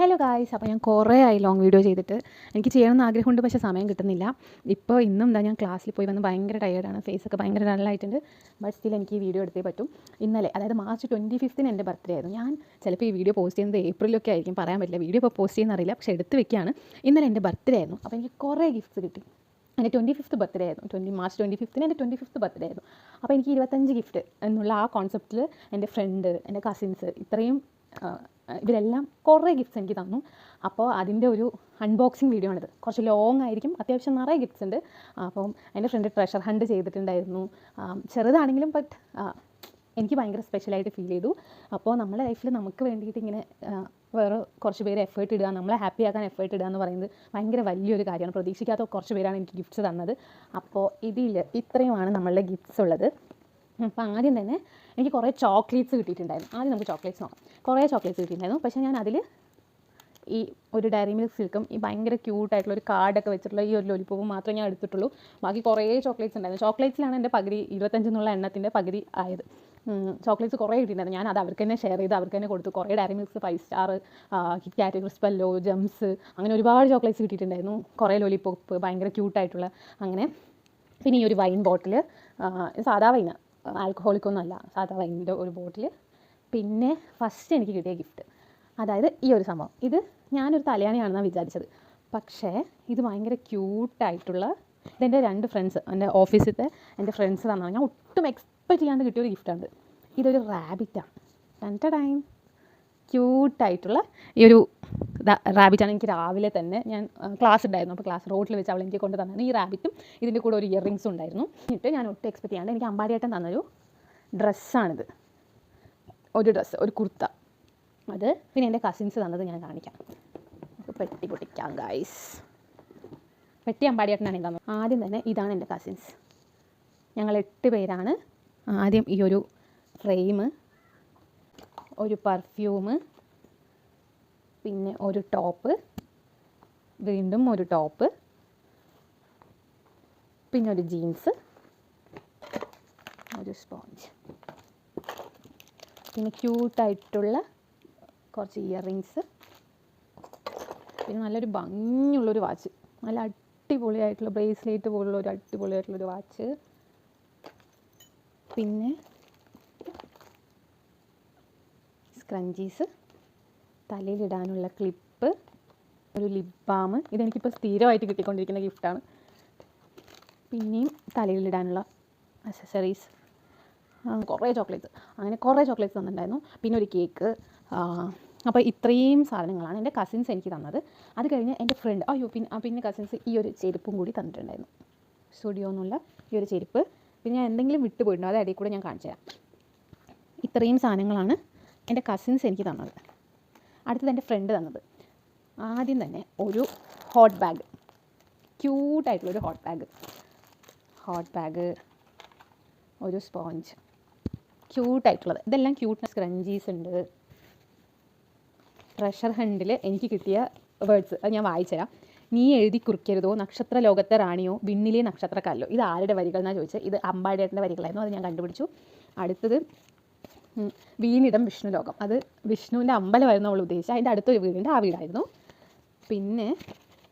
Hello guys, അപ്പോൾ ഞാൻ കുറേ ആയി ലോങ് വീഡിയോ ചെയ്തിട്ട്. എനിക്ക് ചെയ്യണമെന്ന് ആഗ്രഹമുണ്ട്, പക്ഷേ സമയം കിട്ടുന്നില്ല. ഇന്നും ഞാൻ ക്ലാസ്സിൽ പോയി വന്ന് ഭയങ്കര ടയേർഡാണ്, ഫേസൊക്കെ ഭയങ്കര ഡള്ളായിട്ടുണ്ട്. ബട്ട് സ്റ്റിൽ എനിക്ക് ഈ വീഡിയോ എടുത്തേ പറ്റും. ഇന്നലെ, അതായത് March 25 എൻ്റെ ബർത്ത്ഡേ ആയിരുന്നു. ഞാൻ ചിലപ്പോൾ ഈ വീഡിയോ പോസ്റ്റ് ചെയ്യുന്നത് ഏപ്രിലൊക്കെ ആയിരിക്കും, പറയാൻ പറ്റില്ല. വീഡിയോ ഇപ്പോൾ പോസ്റ്റ് ചെയ്യുന്ന അറിയില്ല, പക്ഷേ എടുത്ത് വെക്കുകയാണ്. ഇന്നലെ എൻ്റെ ബർത്ത്ഡേ ആയിരുന്നു, അപ്പോൾ എനിക്ക് കുറേ ഗിഫ്റ്റ്സ് കിട്ടി. എൻ്റെ 25th ബർത്ത്ഡേ ആയിരുന്നു. March 25 എൻ്റെ 25th ബർത്ത്ഡേ ആയിരുന്നു. അപ്പോൾ എനിക്ക് 25 ഗിഫ്റ്റ് എന്നുള്ള ആ കോൺസെപ്റ്റിൽ എൻ്റെ ഫ്രണ്ട്, എൻ്റെ കസിൻസ്, ഇവരെല്ലാം കുറേ ഗിഫ്റ്റ്സ് എനിക്ക് തന്നു. അപ്പോൾ അതിൻ്റെ ഒരു അൺബോക്സിങ് വീഡിയോ ആണിത്. കുറച്ച് ലോങ് ആയിരിക്കും, അത്യാവശ്യം നിറയെ ഗിഫ്റ്റ്സ് ഉണ്ട്. അപ്പം എൻ്റെ ഫ്രണ്ട് ട്രഷർ ഹണ്ട് ചെയ്തിട്ടുണ്ടായിരുന്നു. ചെറുതാണെങ്കിലും ബട്ട് എനിക്ക് ഭയങ്കര സ്പെഷ്യലായിട്ട് ഫീൽ ചെയ്തു. അപ്പോൾ നമ്മുടെ ലൈഫിൽ നമുക്ക് വേണ്ടിയിട്ട് ഇങ്ങനെ വേറെ കുറച്ച് പേര് എഫേർട്ട് ഇടുക, നമ്മളെ ഹാപ്പി ആക്കാൻ എഫേർട്ട് ഇടുക എന്ന് പറയുന്നത് ഭയങ്കര വലിയൊരു കാര്യമാണ്. പ്രതീക്ഷിക്കാത്ത കുറച്ച് പേരാണ് എനിക്ക് ഗിഫ്റ്റ്സ് തന്നത്. അപ്പോൾ ഇത്രയുമാണ് നമ്മളുടെ ഗിഫ്റ്റ്സ് ഉള്ളത്. അപ്പോൾ ആദ്യം തന്നെ എനിക്ക് കുറേ ചോക്ലേറ്റ്സ് കിട്ടിയിട്ടുണ്ടായിരുന്നു. ആദ്യം നമുക്ക് ചോക്ലേറ്റ്സ് നോക്കാം. കുറേ ചോക്ലേറ്റ്സ് കിട്ടിയിട്ടുണ്ടായിരുന്നു. പക്ഷേ ഞാൻ അതിൽ ഈ ഒരു ഡയറി മിൽക്ക് സിൽക്കും ഈ ഭയങ്കര ക്യൂട്ടായിട്ടുള്ള ഒരു കാർഡൊക്കെ വെച്ചിട്ടുള്ള ഈ ഒരു ലോലിപ്പോവും മാത്രമേ ഞാൻ എടുത്തിട്ടുള്ളൂ. ബാക്കി കുറേ ചോക്ലേറ്റ്സ് ഉണ്ടായിരുന്നു. ചോക്ലേറ്റ്സിലാണ് എൻ്റെ പകുതി 25 എന്നുള്ള എണ്ണത്തിൻ്റെ പകുതി ആയത്. ചോക്ലേറ്റ്സ് കുറേ കിട്ടിയിട്ടുണ്ടായിരുന്നു. ഞാൻ അത് അവർക്ക് തന്നെ ഷെയർ ചെയ്ത് അവർക്ക് തന്നെ കൊടുത്തു. കുറേ diary മിൽക്സ്, 5 star, KitKat, Crispello, gems, അങ്ങനെ ഒരുപാട് ചോക്ലേറ്റ്സ് കിട്ടിയിട്ടുണ്ടായിരുന്നു. കുറേ ലോലിപ്പോപ്പ് ഭയങ്കര ക്യൂട്ടായിട്ടുള്ള. അങ്ങനെ പിന്നെ ഈ ഒരു വൈൻ ബോട്ടിൽ, സാധാ വൈൻ, ആൽക്കഹോളിക്കൊന്നും അല്ല, സാധാ വൈനിൻ്റെ ഒരു ബോട്ടിൽ. പിന്നെ ഫസ്റ്റ് എനിക്ക് കിട്ടിയ ഗിഫ്റ്റ്, അതായത് ഈ ഒരു സംഭവം. ഇത് ഞാനൊരു തലയാണിയാണെന്നാണ് വിചാരിച്ചത്, പക്ഷേ ഇത് ഭയങ്കര ക്യൂട്ടായിട്ടുള്ള, ഇതെൻ്റെ 2 ഫ്രണ്ട്സ്, എൻ്റെ ഓഫീസിലത്തെ എൻ്റെ ഫ്രണ്ട്സ് തന്നാണ്. ഞാൻ ഒട്ടും എക്സ്പെക്റ്റ് ചെയ്യാണ്ട് കിട്ടിയൊരു ഗിഫ്റ്റാണ്. ഇതൊരു റാബിറ്റാണ്. ടൈം ക്യൂട്ടായിട്ടുള്ള ഈ ഒരു റാബിറ്റാണ്. എനിക്ക് രാവിലെ തന്നെ ഞാൻ ക്ലാസ് ഉണ്ടായിരുന്നു, അപ്പോൾ ക്ലാസ് റോഡിൽ വെച്ച് അവൾ എനിക്ക് കൊണ്ട് തന്നാണ്. ഈ റാബിറ്റും ഇതിൻ്റെ കൂടെ ഒരു ഇയറിങ്സും ഉണ്ടായിരുന്നു. എന്നിട്ട് ഞാൻ ഒട്ടും എക്സ്പെക്റ്റ് ചെയ്യാണ്ട് എനിക്ക് അമ്പാടിയേട്ടൻ തന്നൊരു ഡ്രസ്സാണിത്. ഒരു ഡ്രസ്സ്, ഒരു കുർത്ത. അത് പിന്നെ എൻ്റെ കസിൻസ് തന്നത് ഞാൻ കാണിക്കാം. പെട്ടി പൊട്ടിക്കാം ഗൈസ്. പെട്ടി അമ്പാടിയേട്ടനാണ് എനിക്ക് തന്നത്. ആദ്യം തന്നെ ഇതാണ് എൻ്റെ കസിൻസ്. ഞങ്ങൾ 8 പേരാണ്. ആദ്യം ഈ ഒരു ഫ്രെയിം, ഒരു പെർഫ്യൂം, പിന്നെ ഒരു ടോപ്പ്, വീണ്ടും ഒരു ടോപ്പ്, പിന്നെ ഒരു ജീൻസ്, ഒരു സ്പോഞ്ച്, പിന്നെ ക്യൂട്ടായിട്ടുള്ള കുറച്ച് ഇയറിങ്സ്, പിന്നെ നല്ലൊരു ഭംഗിയുള്ളൊരു വാച്ച്, നല്ല അടിപൊളിയായിട്ടുള്ള ബ്രേസ്ലെറ്റ് പോലുള്ള ഒരു അടിപൊളിയായിട്ടുള്ളൊരു വാച്ച്, പിന്നെ സ്ക്രഞ്ചീസ്, തലയിലിടാനുള്ള ക്ലിപ്പ്, ഒരു ലിപ് ബാം. ഇതെനിക്കിപ്പോൾ സ്ഥിരമായിട്ട് കിട്ടിക്കൊണ്ടിരിക്കുന്ന ഗിഫ്റ്റാണ്. പിന്നെയും തലയിലിടാനുള്ള അക്സസറീസ്, കുറേ ചോക്ലേറ്റ്സ്, അങ്ങനെ കുറേ ചോക്ലേറ്റ്സ് തന്നിട്ടുണ്ടായിരുന്നു. പിന്നെ ഒരു കേക്ക്. അപ്പോൾ ഇത്രയും സാധനങ്ങളാണ് എൻ്റെ കസിൻസ് എനിക്ക് തന്നത്. അത് കഴിഞ്ഞ് എൻ്റെ ഫ്രണ്ട്, പിന്നെ കസിൻസ് ഈ ഒരു ചെരുപ്പും കൂടി തന്നിട്ടുണ്ടായിരുന്നു. സ്റ്റുഡിയോ എന്നുള്ള ഈ ഒരു ചെരുപ്പ്. പിന്നെ ഞാൻ എന്തെങ്കിലും വിട്ടുപോയിട്ടുണ്ടോ, അത് ഇടയിൽ കൂടെ ഞാൻ കാണിച്ചു തരാം. ഇത്രയും സാധനങ്ങളാണ് എൻ്റെ കസിൻസ് എനിക്ക് തന്നത്. അടുത്തത് എൻ്റെ ഫ്രണ്ട് തന്നത്. ആദ്യം തന്നെ ഒരു ഹോട്ട് ബാഗ്, ക്യൂട്ടായിട്ടുള്ളൊരു ഹോട്ട് ബാഗ്, ഒരു സ്പോഞ്ച്, ക്യൂട്ടായിട്ടുള്ളത്. ഇതെല്ലാം ക്യൂട്ട്. സ്ക്രഞ്ചീസ് ഉണ്ട്. ട്രഷർ ഹണ്ടിൽ എനിക്ക് കിട്ടിയ വേർഡ്സ് അത് ഞാൻ വായിച്ചുതരാം. നീ എഴുതി കുറിക്കരുതോ, നക്ഷത്ര ലോകത്തെ റാണിയോ, വിണ്ണിലെ നക്ഷത്രക്കല്ലോ. ഇത് ആരുടെ വരികൾ എന്നാണ് ചോദിച്ചത്. ഇത് അമ്പാടിയേട്ടൻ്റെ വരികളായിരുന്നു, അത് ഞാൻ കണ്ടുപിടിച്ചു. അടുത്തത് വീണിടം വിഷ്ണുലോകം, അത് വിഷ്ണുവിൻ്റെ അമ്പലമായിരുന്നു അവൾ ഉദ്ദേശിച്ചത്. അതിൻ്റെ അടുത്തൊരു വീടുണ്ട്, ആ വീടായിരുന്നു. പിന്നെ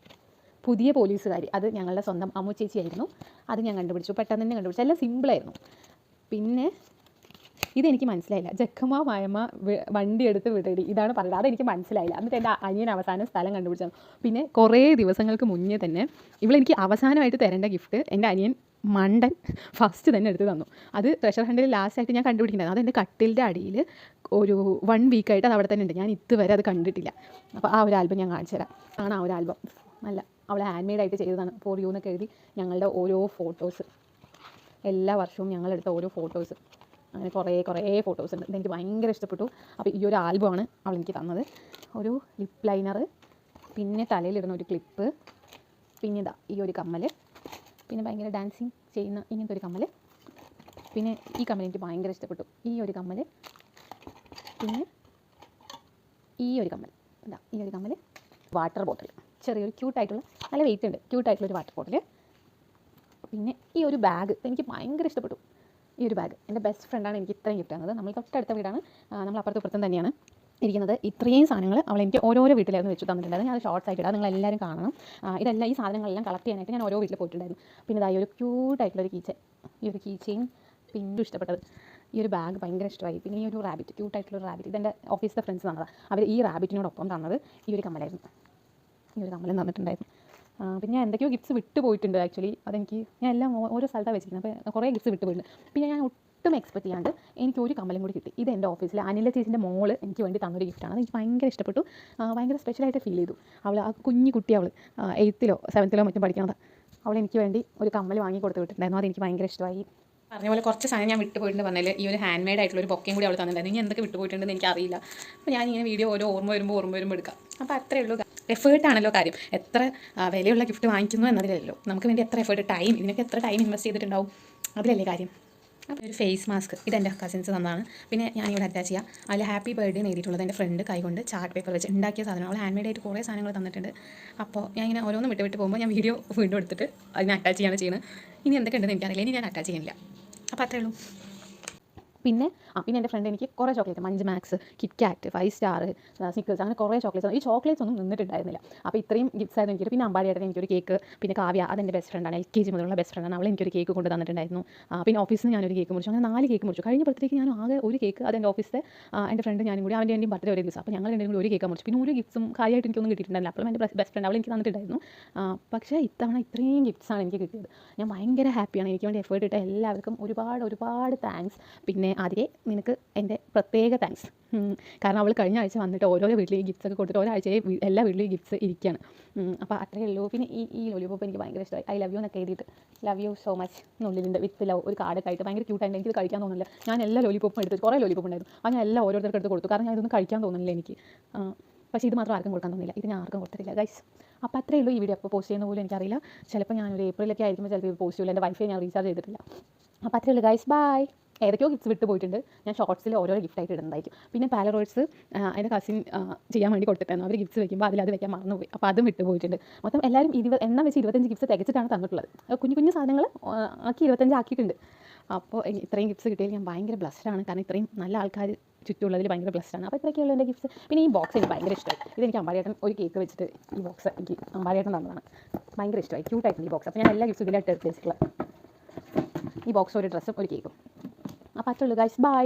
പുതിയ പോലീസുകാരി, അത് ഞങ്ങളുടെ സ്വന്തം അമ്മു ചേച്ചിയായിരുന്നു. അത് ഞാൻ കണ്ടുപിടിച്ചു, പെട്ടെന്ന് തന്നെ കണ്ടുപിടിച്ചു. എല്ലാം സിമ്പിളായിരുന്നു. പിന്നെ ഇതെനിക്ക് മനസ്സിലായില്ല. ജക്കമ്മ മായമ്മ വണ്ടി എടുത്ത് വിടടി, ഇതാണ് പറയുന്നത്. അതെനിക്ക് മനസ്സിലായില്ല. എന്നിട്ട് എൻ്റെ അനിയൻ അവസാനം സ്ഥലം കണ്ടുപിടിച്ചത്. പിന്നെ കുറേ ദിവസങ്ങൾക്ക് മുന്നേ തന്നെ ഇവളെനിക്ക് അവസാനമായിട്ട് തരേണ്ട ഗിഫ്റ്റ് എൻ്റെ അനിയൻ മണ്ടൻ ഫസ്റ്റ് തന്നെ എടുത്ത് തന്നു. അത് ട്രഷർ ഹണ്ടിൽ ലാസ്റ്റായിട്ട് ഞാൻ കണ്ടുപിടിക്കുന്നത്. അതെൻ്റെ കട്ടിലിൻ്റെ അടിയിൽ ഒരു 1 വീക്കായിട്ട് അത് അവിടെ തന്നെ ഉണ്ട്. ഞാൻ ഇതുവരെ അത് കണ്ടിട്ടില്ല. അപ്പോൾ ആ ഒരു ആൽബം ഞാൻ കാണിച്ചു തരാം. ആണ് ആ ഒരു ആൽബം. നല്ല അവളെ ഹാൻഡ് മെയ്ഡായിട്ട് ചെയ്തതാണ്. ഫോർ യു എന്നൊക്കെ എഴുതി ഞങ്ങളുടെ ഓരോ ഫോട്ടോസ്, എല്ലാ വർഷവും ഞങ്ങളെടുത്ത ഓരോ ഫോട്ടോസ്, അങ്ങനെ കുറേ ഫോട്ടോസ് ഉണ്ട്. ഇതെനിക്ക് ഭയങ്കര ഇഷ്ടപ്പെട്ടു. അപ്പോൾ ഈ ഒരു ആൽബമാണ് അവളെനിക്ക് തന്നത്. ഒരു ലിപ്പ് ലൈനർ, പിന്നെ തലയിലിടുന്ന ഒരു ക്ലിപ്പ്, പിന്നെ ഈ ഒരു കമ്മൽ, പിന്നെ ഭയങ്കര ഡാൻസിങ് ചെയ്യുന്ന ഇങ്ങനത്തെ ഒരു കമ്മൽ, പിന്നെ ഈ കമ്മൽ എനിക്ക് ഭയങ്കര ഇഷ്ടപ്പെട്ടു, ഈ ഒരു കമ്മൽ, പിന്നെ ഈ ഒരു കമ്മൽ, വാട്ടർ ബോട്ടിൽ, ചെറിയൊരു ക്യൂട്ടായിട്ടുള്ള, നല്ല വെയിറ്റ് ഉണ്ട്, ക്യൂട്ടായിട്ടുള്ളൊരു വാട്ടർ ബോട്ടിൽ, പിന്നെ ഈ ഒരു ബാഗ് എനിക്ക് ഭയങ്കര ഇഷ്ടപ്പെട്ടു. ഈ ഒരു ബാഗ് എൻ്റെ ബെസ്റ്റ് ഫ്രണ്ടാണ് എനിക്ക് ഇത്രയും ഗിഫ്റ്റ് തന്നത്. നമ്മൾ തൊട്ടടുത്ത വീടാണ്, നമ്മൾ അപ്പുറത്തും ഇപ്പുറത്തും തന്നെയാണ്. ഇരിക്കുന്നത്. ഇത്രയും സാധനങ്ങൾ അവൾ എനിക്ക് ഓരോരോ വീട്ടിലായിരുന്നു വെച്ച് തന്നിട്ടുണ്ടായിരുന്നു. ഞാൻ ഷോർട്സ് ആയിട്ട് ഇടാം, നിങ്ങളെല്ലാവരും കാണണം. ഇതെല്ലാം ഈ സാധനങ്ങളെല്ലാം കളക്ട് ചെയ്യാനായിട്ട് ഞാൻ ഓരോ വീട്ടിൽ പോയിട്ടുണ്ടായിരുന്നു. പിന്നെ ഇതായി ഒരു ക്യൂട്ടായിട്ടുള്ളൊരു ഈ ഒരു കീ ചെയിൻ പിന്നെ ഇഷ്ടപ്പെട്ടത്. ഈ ഒരു ബാഗ് ഭയങ്കര ഇഷ്ടമായി. പിന്നെ ഈ ഒരു റാബിറ്റ്, ക്യൂട്ടായിട്ടുള്ളൊരു റാബിറ്റ്, ഇതെൻ്റെ ഓഫീസിലെ ഫ്രണ്ട്സ് തന്നതാണ്. അവർ ഈ റാബിറ്റിനോടൊപ്പം തന്നത് ഈ ഒരു കമ്മലായിരുന്നു. ഈ ഒരു കമ്മലും തന്നിട്ടുണ്ടായിരുന്നു. പിന്നെ ഞാൻ എന്തൊക്കെയോ ഗിഫ്റ്റ്സ് വിട്ടു പോയിട്ടുണ്ട് ആക്ച്വലി. അതെനിക്ക് ഞാൻ എല്ലാം ഓരോ സ്ഥലത്താണ് വെച്ചിരിക്കുന്നത്. അപ്പോൾ കുറേ ഗിഫ്റ്റ്സ് വിട്ടു പോയിട്ടുണ്ട്. പിന്നെ ഞാൻ ഒട്ടും എക്സ്പെക്ട് ചെയ്യാണ്ട് എനിക്ക് ഒരു കമ്മലും കൂടി കിട്ടി. ഇത് എൻ്റെ ഓഫീസിൽ അനില ചേച്ചിൻ്റെ മോള് എനിക്ക് വേണ്ടി തന്നൊരു ഗിഫ്റ്റാണ്. അതെനിക്ക് ഭയങ്കര ഇഷ്ടപ്പെട്ടു. ഭയങ്കര സ്പെഷ്യലായിട്ട് ഫീൽ ചെയ്തു. അവൾ ആ കുഞ്ഞു കുട്ടി, അവൾ 8th 7th മറ്റും പഠിക്കുന്നത്. അവൾ എനിക്ക് വേണ്ടി ഒരു കമ്മൽ വാങ്ങി കൊടുത്ത് വിട്ടിട്ടുണ്ടായിരുന്നു. അതെനിക്ക് ഭയങ്കര ഇഷ്ടമായി. പറഞ്ഞ പോലെ കുറച്ച് സാധനം ഞാൻ വിട്ടുപോയിട്ടുണ്ട് പറഞ്ഞാൽ ഈ ഒരു ഹാൻഡ് മെയ്ഡ് ആയിട്ടുള്ള ഒരു ബൊക്കയും കൂടി അവൾ തന്നിട്ടുണ്ടായിരുന്നു. ഇനി എന്തൊക്കെ വിട്ടുപോയിട്ടുണ്ടെന്ന് എനിക്കറിയില്ല. അപ്പോൾ ഞാൻ ഇങ്ങനെ വീഡിയോ ഓരോ ഓർമ്മ വരുമ്പോൾ എടുക്കാം. അപ്പോൾ അത്രയേ ഉള്ളൂ. എഫേർട്ടാണല്ലോ കാര്യം. എത്ര വിലയുള്ള ഗിഫ്റ്റ് വാങ്ങിക്കുന്നു എന്നതിലല്ലോ, നമുക്ക് വേണ്ടി എത്ര എഫേർട്ട്, ടൈം, ഇതിനൊക്കെ എത്ര ടൈം ഇൻവെസ്റ്റ് ചെയ്തിട്ടുണ്ടാവും, അതിലല്ലേ കാര്യം. അപ്പോൾ ഒരു ഫേസ് മാസ്ക് ഇതെൻ്റെ കസിൻസ് തന്നതാണ്. പിന്നെ ഞാനിവിടെ അറ്റാച്ച് ചെയ്യാം. അതിൽ ഹാപ്പി ബർത്ത്ഡേ എന്ന് എഴുതിയിട്ടുള്ളത് എൻ്റെ ഫ്രണ്ട് കൈകൊണ്ട് ചാർട്ട് പേപ്പർ വെച്ച് ഉണ്ടാക്കിയ സാധനം. അവൾ ഹാൻഡ് മെയ്ഡ് ആയിട്ട് കുറേ സാധനങ്ങൾ തന്നിട്ടുണ്ട്. അപ്പോൾ ഞാൻ ഇങ്ങനെ ഓരോന്ന് വിട്ട് പോകുമ്പോൾ ഞാൻ വീഡിയോ വീണ്ടും എടുത്തിട്ട് അതിനെ അറ്റാച്ച് ചെയ്യാണ് ചെയ്യുന്നത്. ഇനി എന്തൊക്കെ ഉണ്ടെന്ന് എനിക്കറിയില്ല. ഇനി ഞാൻ അറ്റാച്ച് ചെയ്യുന്നില്ല. അപ്പോൾ അത്രേ ഉള്ളൂ. പിന്നെ എൻ്റെ ഫ്രണ്ട് എനിക്ക് കുറേ ചോക്ലേറ്റ്, മഞ്ച് മാക്സ്, കിറ്റ് കാറ്റ്, 5 സ്റ്റാർ, സ്നിക്കേഴ്സ്, അങ്ങനെ കുറേ ചോക്ലേറ്റ്സ്. ഈ ചോക്ലേറ്റ്സ് ഒന്നും നിന്നിട്ടുണ്ടായിരുന്നില്ല. അപ്പോൾ ഇത്രയും ഗിഫ്റ്റ്സ് ആയിരുന്നു എനിക്ക്. പിന്നെ അമ്പാടിയായിട്ട് എനിക്കൊരു കേക്ക്, പിന്നെ കാവ്യ അതെൻ്റെ ബെസ്റ്റ് ഫ്രണ്ടാണ്, LKG മുതലുള്ള ബെസ്റ്റ് ഫ്രണ്ടാണ്. അവൾ എനിക്കൊരു കേക്ക് കൊണ്ട് തന്നിട്ടുണ്ടായിരുന്നു. പിന്നെ ഓഫീസിൽ നിന്ന് ഞാനൊരു കേക്ക് മുറിച്ചു. അങ്ങനെ 4 കേക്ക് മുറിച്ചു. കഴിഞ്ഞ ബർത്ത്ഡേക്ക് ഞാൻ ആകെ ഒരു കേക്ക്, അതെൻ്റെ ഓഫീസിലെ എൻ്റെ ഫ്രണ്ട് ഞാനും കൂടി, അവൻ്റെ എൻ്റെയും ബർത്ത്ഡേ ഒരേ ദിവസം. അപ്പോൾ ഞങ്ങൾ രണ്ടും കൂടി ഒരു കേക്ക് മുറിച്ചു. പിന്നെ ഒരു ഗിഫ്റ്റ്സും കാര്യമായിട്ട് എനിക്കൊന്നും കിട്ടിയിട്ടുണ്ടായില്ല. അപ്പോൾ എൻ്റെ ബെസ്റ്റ് ഫ്രണ്ട് അവൾ എനിക്ക് തന്നിട്ടുണ്ടായിരുന്നു. പക്ഷേ ഇത്തവണ ഇത്രയും ഗിഫ്റ്റ്സാണ് എനിക്ക് കിട്ടിയത്. ഞാൻ ഭയങ്കര ഹാപ്പിയാണ്. എനിക്ക് വേണ്ടി എഫേർട്ട് ഇട്ട എല്ലാവർക്കും ഒരുപാട് താങ്ക്സ്. പിന്നെ ആദ്യമേ നിനക്ക് എൻ്റെ പ്രത്യേക താങ്ക്സ്. കാരണം അവൾ കഴിഞ്ഞ ആഴ്ച വന്നിട്ട് ഓരോരോ വീട്ടിൽ ഈ ഗിഫ്റ്റ്സ് ഒക്കെ കൊടുത്തിട്ട് ഒരാഴ്ചയെ എല്ലാ വീട്ടിലും ഈ ഗിഫ്റ്റ്സ് ഇരിക്കുകയാണ്. അപ്പോൾ അത്രയേ ഉള്ളൂ. പിന്നെ ഈ ലോലിപോപ്പ് എനിക്ക് ഭയങ്കര ഇഷ്ടമായി. ഐ ലവ് യു എന്നൊക്കെ എഴുതിയിട്ട് ലവ് യു സോ മച്ച് എന്നുള്ളിലുണ്ട്, വിത്ത് ലവ് ഒരു കാർഡൊക്കെ ആയിട്ട് ഭയങ്കര ക്യൂട്ടായിട്ട്. എനിക്കിത് കഴിക്കാൻ തോന്നുന്നില്ല. ഞാൻ എല്ലാ ലോലിപോപ്പും എടുത്ത്, കുറേ ലോലിപോപ്പ് ഉണ്ടായിരുന്നു. അത് ഞാൻ എല്ലാം ഓരോരുത്തർക്ക് എടുത്ത് കൊടുത്തു. കാരണം ഞാൻ ഇതൊന്നും കഴിക്കാൻ തോന്നുന്നില്ല എനിക്ക്. പക്ഷേ ഇത് മാത്രം ആർക്കും കൊടുക്കാൻ തോന്നില്ല. ഇത് ഞാൻ ആർക്കും കൊടുത്തിട്ടില്ല ഗൈസ്. അപ്പോൾ അത്രയേ ഉള്ളൂ. ഈ വീഡിയോ അപ്പോൾ പോസ്റ്റ് ചെയ്യുന്ന പോലും എനിക്കറിയില്ല. ചിലപ്പോൾ ഞാനൊരു ഏപ്രിലൊക്കെ ആയിരിക്കുമ്പോൾ ചിലപ്പോൾ ഇത് പോസ്റ്റ് ചെയ്യില്ല. എൻ്റെ വൈഫൈ ഞാൻ റീചാർജ് ചെയ്തിട്ടില്ല. അപ്പോൾ അത്രയേ ഉള്ളൂ ഗൈസ്. ബൈ. ഏതൊക്കെയോ ഗിഫ്റ്റ്സ് വിട്ട് പോയിട്ടുണ്ട്. ഞാൻ ഷോർട്സിൽ ഓരോരോ ഗിഫ്റ്റായിട്ട് ഇടുന്നതായിരിക്കും. പിന്നെ പാലറോയിഡ്സ് എൻ്റെ കസിൻ ചെയ്യാൻ വേണ്ടി കൊടുത്തിട്ടായിരുന്നു. അവർ ഗിഫ്റ്റ്സ് വെക്കുമ്പോൾ അത് വെക്കാൻ മറന്നുപോയി. അപ്പോൾ അതും വിട്ട് പോയിട്ടുണ്ട്. മൊത്തം എല്ലാവരും എണ്ണം വെച്ച് 25 ഗിഫ്റ്റ്സ് തികച്ചിട്ടാണ് തന്നിട്ടുള്ളത്. കുഞ്ഞു സാധനങ്ങൾ ആക്കി 25 ആക്കിയിട്ടുണ്ട്. അപ്പോൾ ഇത്രയും ഗിഫ്റ്റ്സ് കിട്ടിയതിൽ ഞാൻ ഭയങ്കര ബ്ലസ്ഡാണ്. കാരണം ഇത്രയും നല്ല ആൾക്കാർ ചുറ്റുമുള്ളതിൽ ഭയങ്കര ബ്ലസ്ഡാണ്. അപ്പോൾ ഇത്രയൊക്കെയുള്ള എൻ്റെ ഗിഫ്റ്റ്സ്. പിന്നെ ഈ ബോക്സ് എനിക്ക് ഭയങ്കര ഇഷ്ടമായി. ഇതെനിക്ക് അമ്പാടിയേട്ടൻ ഒരു കേക്ക് വെച്ചിട്ട് ഈ ബോക്സ് എനിക്ക് അമ്പാടിയേട്ടൻ തന്നതാണ്. ഭയങ്കര ഇഷ്ടമായി. ക്യൂട്ടായിട്ടുണ്ട് ഈ ബോക്സ്. അപ്പോൾ ഞാൻ എല്ലാ ഗിഫ്റ്റ്സും ഇതിലായിട്ട് എടുത്ത് വെച്ചിട്ടുള്ളത്. ഈ ബോക്സ്, ഒരു ഡ്രസ്സും ഒരു കേക്കും. അപ്പോൾ അത്രയുള്ളൂ ഗൈസ്. ബൈ.